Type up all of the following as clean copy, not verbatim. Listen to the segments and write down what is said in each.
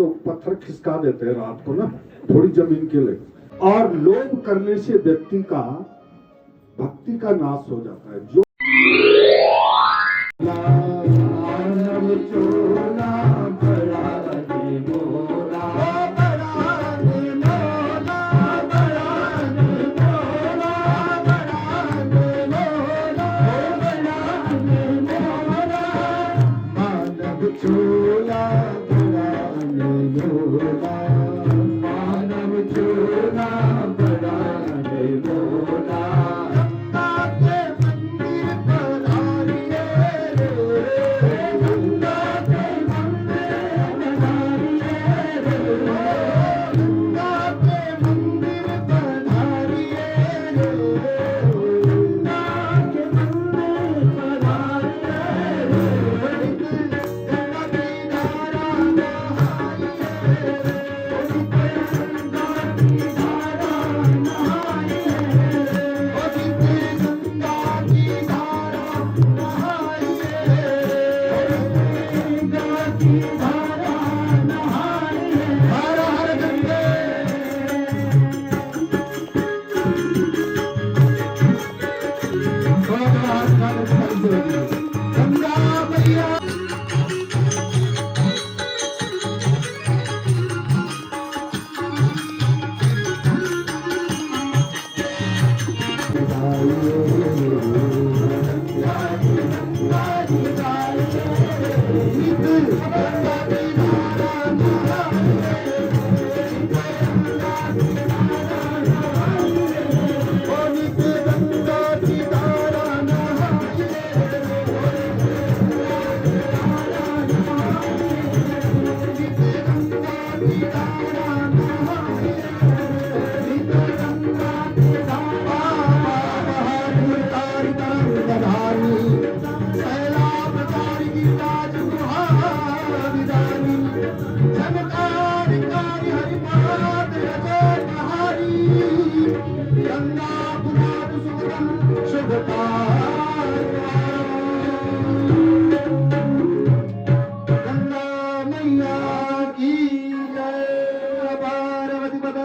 तो पत्थर खिसका देते हैं रात को ना, थोड़ी जमीन के लिए। और लोभ करने से व्यक्ति का भक्ति का नाश हो जाता है। जो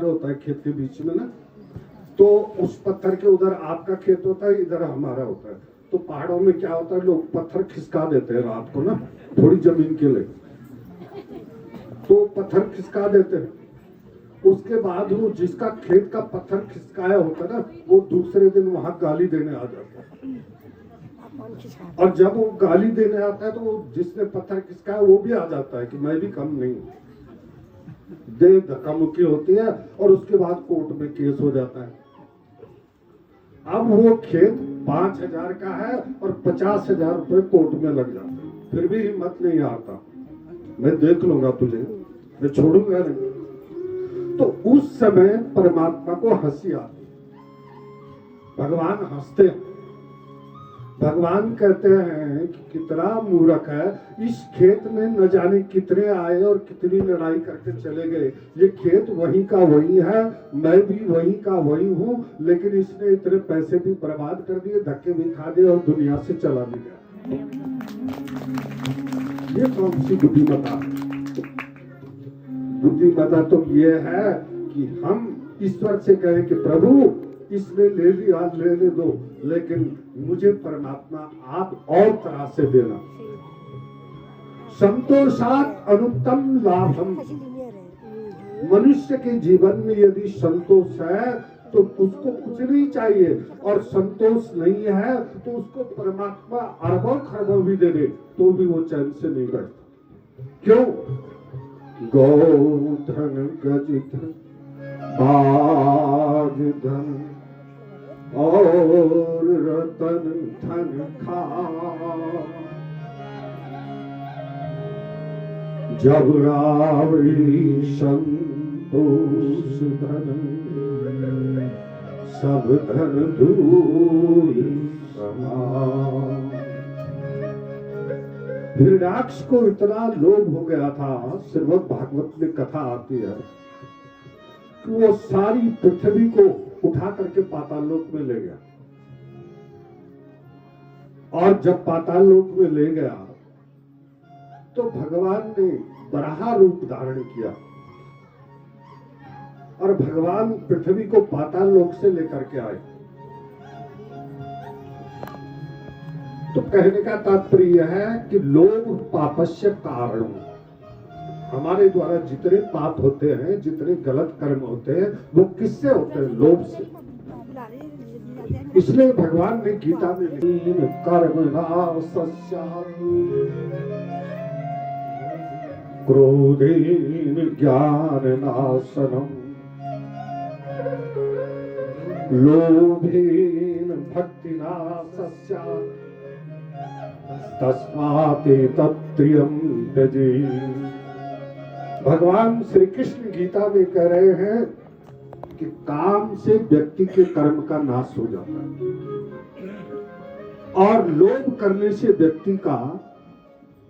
होता है खेत के बीच में ना, तो उस पत्थर के उधर आपका खेत होता है, इधर हमारा होता है। तो पहाड़ों में क्या होता है, लोग पत्थर खिसका देते हैं रात को ना, थोड़ी जमीन के लिए। तो पत्थर खिसका देते हैं, उसके बाद वो जिसका खेत का पत्थर खिसकाया होता है ना, वो दूसरे दिन वहां गाली देने आ जाता है। और जब वो गाली देने आता है तो वो जिसने पत्थर खिसकाया वो भी आ जाता है कि मैं भी कम नहीं हूं। दे धक्का मुक्की होती है और उसके बाद कोर्ट में केस हो जाता है। अब वो खेत 5,000 का है और 50,000 रुपए कोर्ट में लग जाते हैं, फिर भी हिम्मत नहीं आता, मैं देख लूंगा तुझे, मैं छोड़ूंगा नहीं। तो उस समय परमात्मा को हंसी आती, भगवान हंसते हैं। भगवान कहते हैं कि कितना मूर्ख है, इस खेत में न जाने कितने आए और कितनी लड़ाई करके चले गए। ये खेत वही का वही है, मैं भी वही का वही हूँ, लेकिन इसने इतने पैसे भी बर्बाद कर दिए, धक्के भी खा दिए और दुनिया से चला भी गया। ये कौन सी बुद्धिमता? बुद्धिमता तो ये है कि हम ईश्वर से कहें कि प्रभु इसने ले लिया, लेने दो, लेकिन मुझे परमात्मा आप और तरह से देना। संतोषात अनुत्तम लाभम। मनुष्य के जीवन में यदि संतोष है तो उसको कुछ नहीं चाहिए, और संतोष नहीं है तो उसको परमात्मा अरबों खरबों भी दे दे तो भी वो चैन से नहीं बैठता। क्यों? गोधन गज धन बाज धन और रतन धन खा, जब रावड़ी संतोष धन सब धन धूल समान। हिरण्याक्ष को इतना लोभ हो गया था, श्रीमद् भागवत में कथा आती है कि वो सारी पृथ्वी को उठा करके पाताल लोक में ले गया। और जब पाताल लोक में ले गया तो भगवान ने बराह रूप धारण किया और भगवान पृथ्वी को पाताल लोक से लेकर के आए। तो कहने का तात्पर्य है कि लोभ पापस्य कारण, हमारे द्वारा जितने पाप होते हैं, जितने गलत कर्म होते हैं, वो किससे होते हैं? लोभ से। इसलिए भगवान ने गीता में कर्म क्रोधेन ज्ञान नाशनम लोभेन भक्ति नाशस्य तस्मात् तत्त्रियं त्यजेत्। भगवान श्री कृष्ण गीता में कह रहे हैं कि काम से व्यक्ति के कर्म का नाश हो जाता है और लोभ करने से व्यक्ति का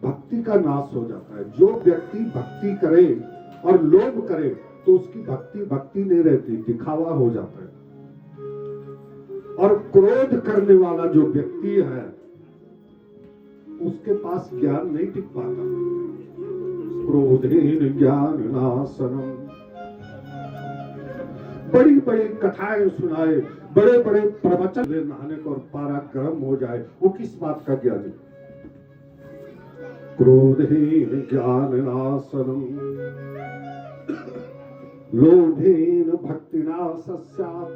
भक्ति का नाश हो जाता है। जो व्यक्ति भक्ति करे और लोभ करे तो उसकी भक्ति नहीं रहती, दिखावा हो जाता है। और क्रोध करने वाला जो व्यक्ति है उसके पास ज्ञान नहीं टिक पाता। क्रोधेन ज्ञान नाशनम, बड़ी बड़ी कथाएं सुनाए, बड़े बड़े प्रवचन नहाने को और पारा गर्म हो जाए, वो किस बात का ज्ञान है? क्रोधेन ज्ञान नाशनम लोभेन भक्ति नाशस्यात्।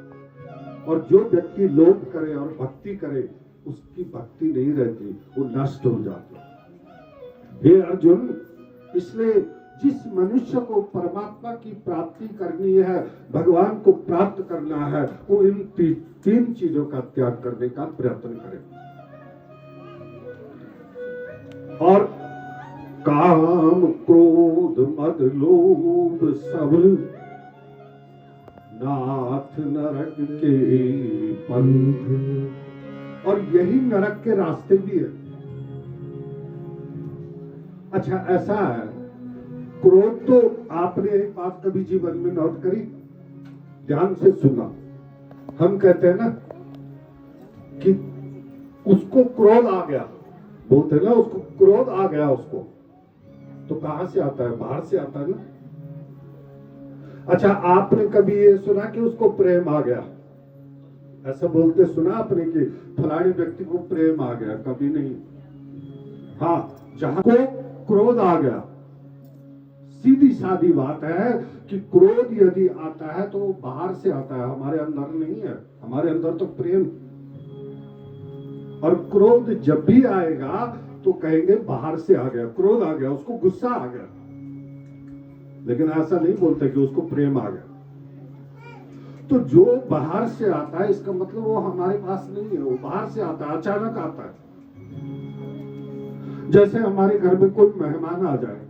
और जो व्यक्ति लोभ करे और भक्ति करे उसकी भक्ति नहीं रहती, वो नष्ट हो जाती। हे अर्जुन, इसलिए जिस मनुष्य को परमात्मा की प्राप्ति करनी है, भगवान को प्राप्त करना है, वो इन तीन चीजों का त्याग करने का प्रयत्न करे। और काम क्रोध मद लोभ सब नाथ नरक के पंथ, और यही नरक के रास्ते भी है। अच्छा, ऐसा है, क्रोध तो आपने एक बात कभी जीवन में नोट करी, ध्यान से सुना। हम कहते हैं ना कि उसको क्रोध आ गया, बोलते हैं ना उसको क्रोध आ गया, उसको तो कहां से आता है? बाहर से आता है ना। अच्छा, आपने कभी ये सुना कि उसको प्रेम आ गया? ऐसा बोलते सुना आपने कि फलाने व्यक्ति को प्रेम आ गया? कभी नहीं। हाँ, जहां को क्रोध आ गया, सीधी सादी बात है कि क्रोध यदि आता है तो वो बाहर से आता है, हमारे अंदर नहीं है। हमारे अंदर तो प्रेम। और क्रोध जब भी आएगा तो कहेंगे बाहर से आ गया, क्रोध आ गया, उसको गुस्सा आ गया। लेकिन ऐसा नहीं बोलते कि उसको प्रेम आ गया। तो जो बाहर से आता है इसका मतलब वो हमारे पास नहीं है, वो बाहर से आता है, अचानक आता है। जैसे हमारे घर में कोई मेहमान आ जाए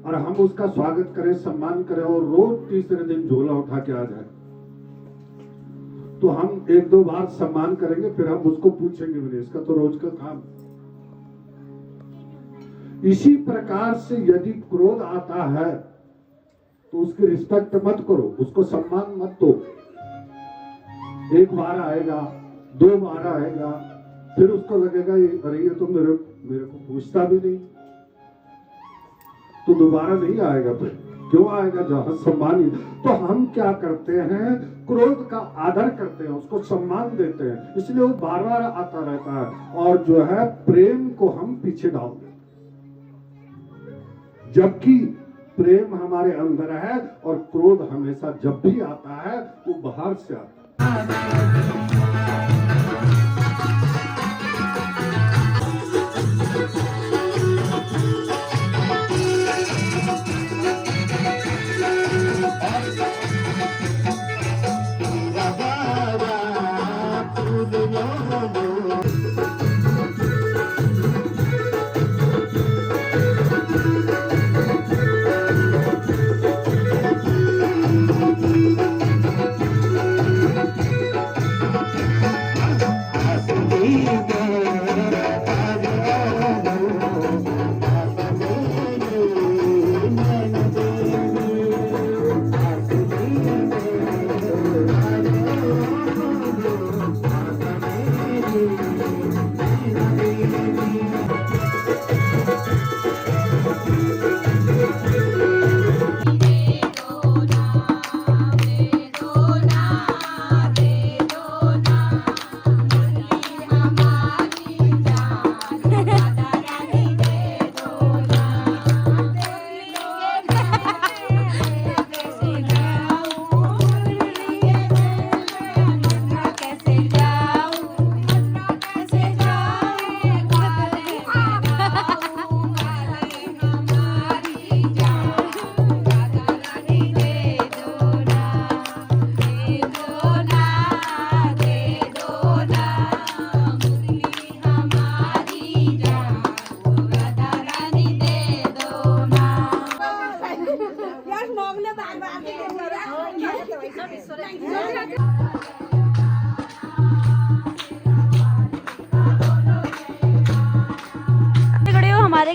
और हम उसका स्वागत करें, सम्मान करें, और रोज तीसरे दिन झोला उठा के आ जाए, तो हम एक दो बार सम्मान करेंगे, फिर हम उसको पूछेंगे भी नहीं, इसका तो रोज का काम। इसी प्रकार से यदि क्रोध आता है तो उसकी रिस्पेक्ट मत करो, उसको सम्मान मत दो। एक बार आएगा, दो बार आएगा, फिर उसको लगेगा अरे ये तो मेरे को पूछता भी नहीं, तो दोबारा नहीं आएगा। फिर क्यों आएगा जहां सम्मान ही। तो हम क्या करते हैं? क्रोध का आदर करते हैं, उसको सम्मान देते हैं, इसलिए वो बार बार आता रहता है। और जो है प्रेम को हम पीछे डाल देते, जबकि प्रेम हमारे अंदर है और क्रोध हमेशा जब भी आता है वो बाहर से आता है।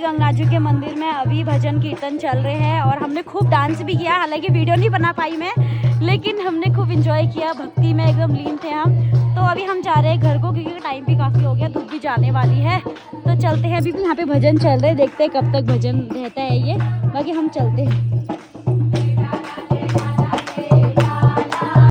गंगाजू के मंदिर में अभी भजन कीर्तन चल रहे हैं और हमने खूब डांस भी किया। हालांकि वीडियो नहीं बना पाई मैं, लेकिन हमने खूब एंजॉय किया, भक्ति में एकदम लीन थे हम। तो अभी हम जा रहे हैं घर को क्योंकि टाइम भी काफ़ी हो गया, धूप भी जाने वाली है। तो चलते हैं, अभी भी यहाँ पे भजन चल रहे हैं, देखते हैं कब तक भजन रहता है ये, बाकी हम चलते हैं।